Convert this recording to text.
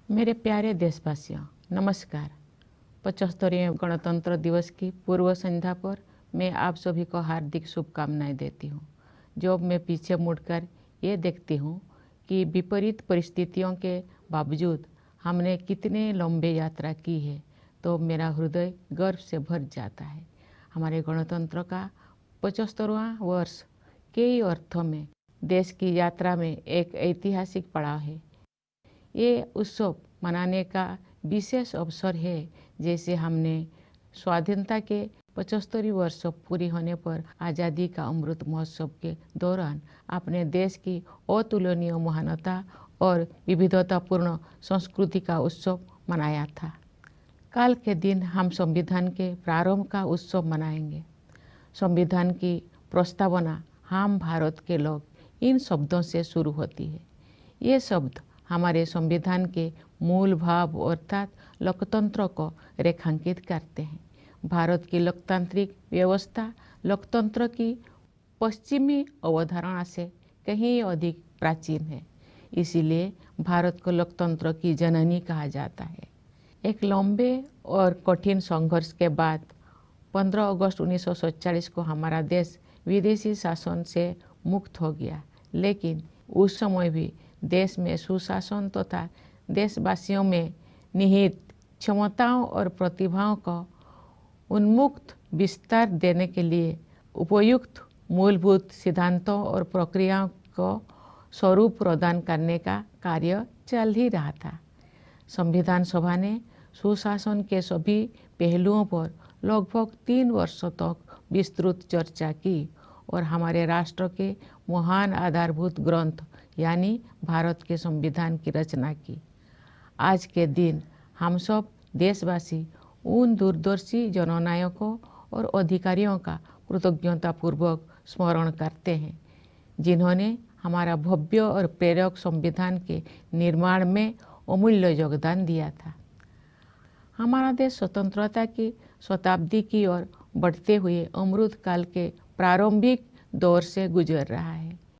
मेरे प्यारे देशवासियों, नमस्कार। 75वें गणतंत्र दिवस की पूर्व संध्या पर मैं आप सभी को हार्दिक शुभकामनाएं देती हूँ। जब मैं पीछे मुड़कर ये देखती हूँ कि विपरीत परिस्थितियों के बावजूद हमने कितने लंबे यात्रा की है, तो मेरा हृदय गर्व से भर जाता है। हमारे गणतंत्र का 75वां वर्ष कई अर्थों में देश की यात्रा में एक ऐतिहासिक पड़ाव है। ये उत्सव मनाने का विशेष अवसर है, जैसे हमने स्वाधीनता के 75 वर्ष पूरी होने पर आज़ादी का अमृत महोत्सव के दौरान अपने देश की अतुलनीय महानता और विविधतापूर्ण संस्कृति का उत्सव मनाया था। कल के दिन हम संविधान के प्रारंभ का उत्सव मनाएंगे। संविधान की प्रस्तावना हम भारत के लोग इन शब्दों से शुरू होती है। ये शब्द हमारे संविधान के मूल भाव अर्थात लोकतंत्र को रेखांकित करते हैं। भारत की लोकतांत्रिक व्यवस्था लोकतंत्र की पश्चिमी अवधारणा से कहीं अधिक प्राचीन है, इसीलिए भारत को लोकतंत्र की जननी कहा जाता है। एक लंबे और कठिन संघर्ष के बाद 15 अगस्त 1947 को हमारा देश विदेशी शासन से मुक्त हो गया, लेकिन उस समय भी देश में सुशासन तथा देशवासियों में निहित क्षमताओं और प्रतिभाओं को उन्मुक्त विस्तार देने के लिए उपयुक्त मूलभूत सिद्धांतों और प्रक्रियाओं को स्वरूप प्रदान करने का कार्य चल ही रहा था। संविधान सभा ने सुशासन के सभी पहलुओं पर लगभग 3 वर्षों तक विस्तृत चर्चा की और हमारे राष्ट्र के महान आधारभूत ग्रंथ यानी भारत के संविधान की रचना की। आज के दिन हम सब देशवासी उन दूरदर्शी जननायकों और अधिकारियों का कृतज्ञतापूर्वक स्मरण करते हैं, जिन्होंने हमारा भव्य और प्रेरक संविधान के निर्माण में अमूल्य योगदान दिया था। हमारा देश स्वतंत्रता की शताब्दी की ओर बढ़ते हुए अमृत काल के प्रारंभिक दौर से गुजर रहा है।